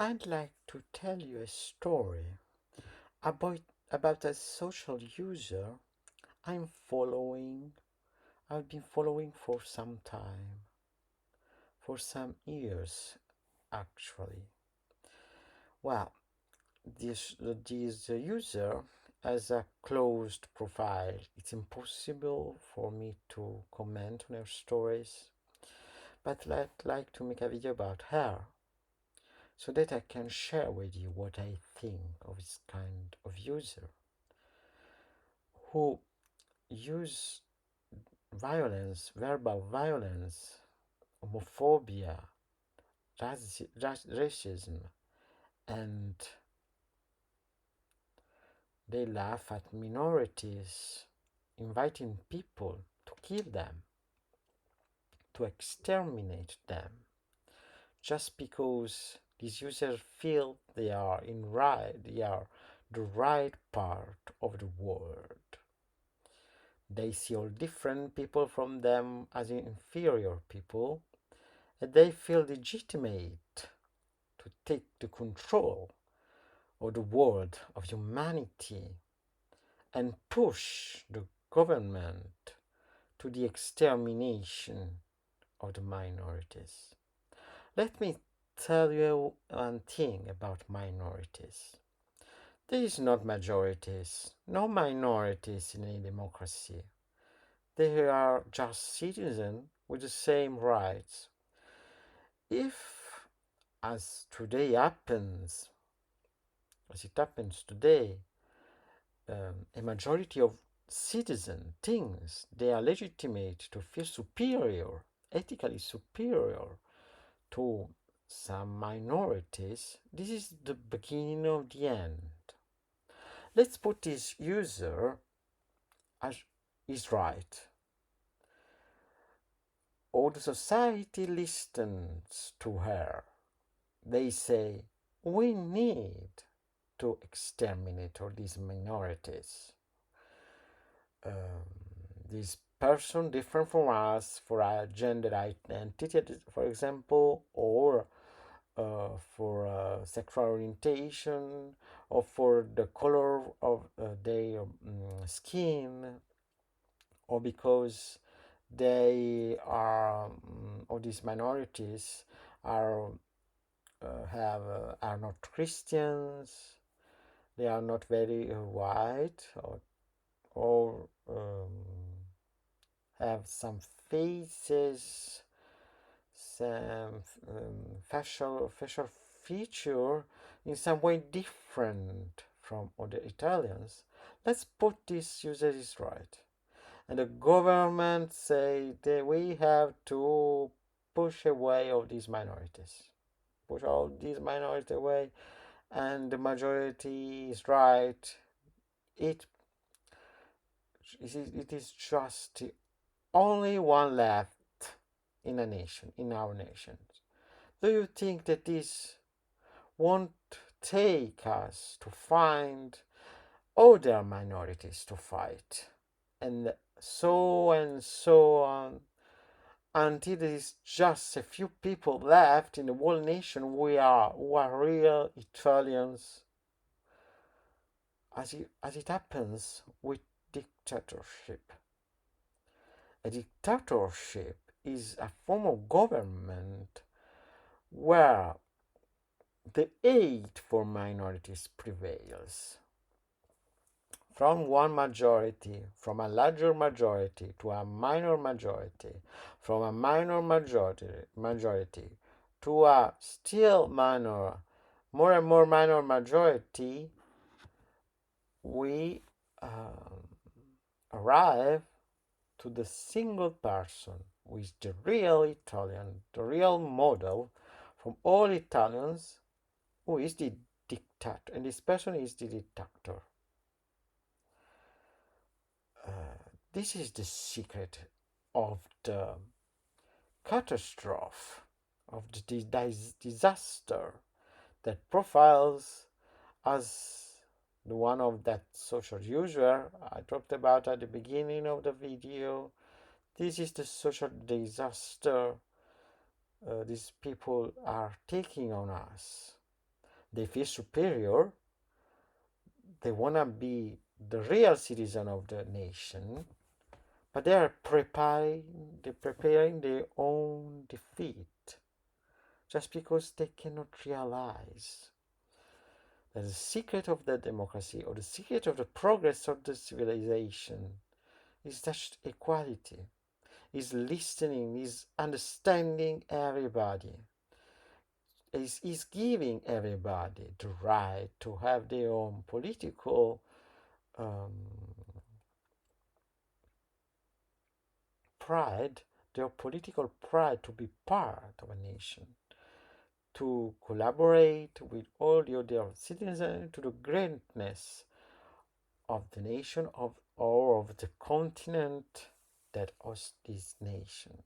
I'd like to tell you a story about, about a social user I'm following. I've been following for some time, for some years actually. Well, this user has a closed profile. It's impossible for me to comment on her stories, but I'd like to make a video about her so that I can share with you what I think of this kind of user who use violence, verbal violence, homophobia, racism, and they laugh at minorities, inviting people to kill them, to exterminate them, just because these users feel they are the right part of the world. They see all different people from them as inferior people, and they feel legitimate to take the control of the world of humanity and push the government to the extermination of the minorities. Let me tell you one thing about minorities. There is not majorities, no minorities in a democracy. They are just citizens with the same rights. If, as today happens, as it happens today, a majority of citizens thinks they are legitimate to feel superior, ethically superior to some minorities, this is the beginning of the end. Let's put this user as is right. All the society listens to her. They say, we need to exterminate all these minorities. Um, this person different from us for our gender identity, for example, or for sexual orientation, or for the color of their skin, or because they are, or these minorities are are not Christians, they are not very white, or have some faces, some facial feature in some way different from other Italians. Let's put this user is right. And the government say that we have to push away all these minorities. Push all these minorities away, and the majority is right. It it is just the only one left in a nation, in our nation. Do you think that this won't take us to find other minorities to fight? And so on until there is just a few people left in the whole nation who are real Italians, as it happens with dictatorship. A dictatorship is a form of government where the hate for minorities prevails. From one majority, from a larger majority to a minor majority, from a minor majority to a still minor, more and more minor majority, we arrive to the single person who is the real Italian, the real model from all Italians, who is the dictator, and this person is the dictator. This is the secret of the catastrophe, of the disaster that profiles as the one of that social user I talked about at the beginning of the video. This is the social disaster these people are taking on us. They feel superior. They want to be the real citizen of the nation, but they're preparing their own defeat just because they cannot realize that the secret of the democracy or the secret of the progress of the civilization is just equality, is listening, is understanding everybody, is giving everybody the right to have their own political um, pride, their political pride to be part of a nation, to collaborate with all the other citizens to the greatness of the nation of or of the continent that hosts this nation.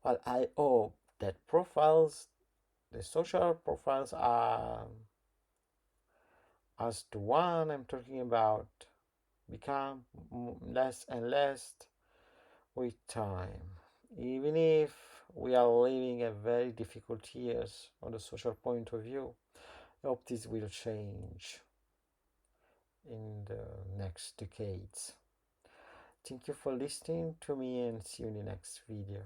Well, I hope that the social profiles are as the one I'm talking about become less and less with time. Even if we are living a very difficult years on the social point of view, I hope this will change in the next decades. Thank you for listening to me and see you in the next video.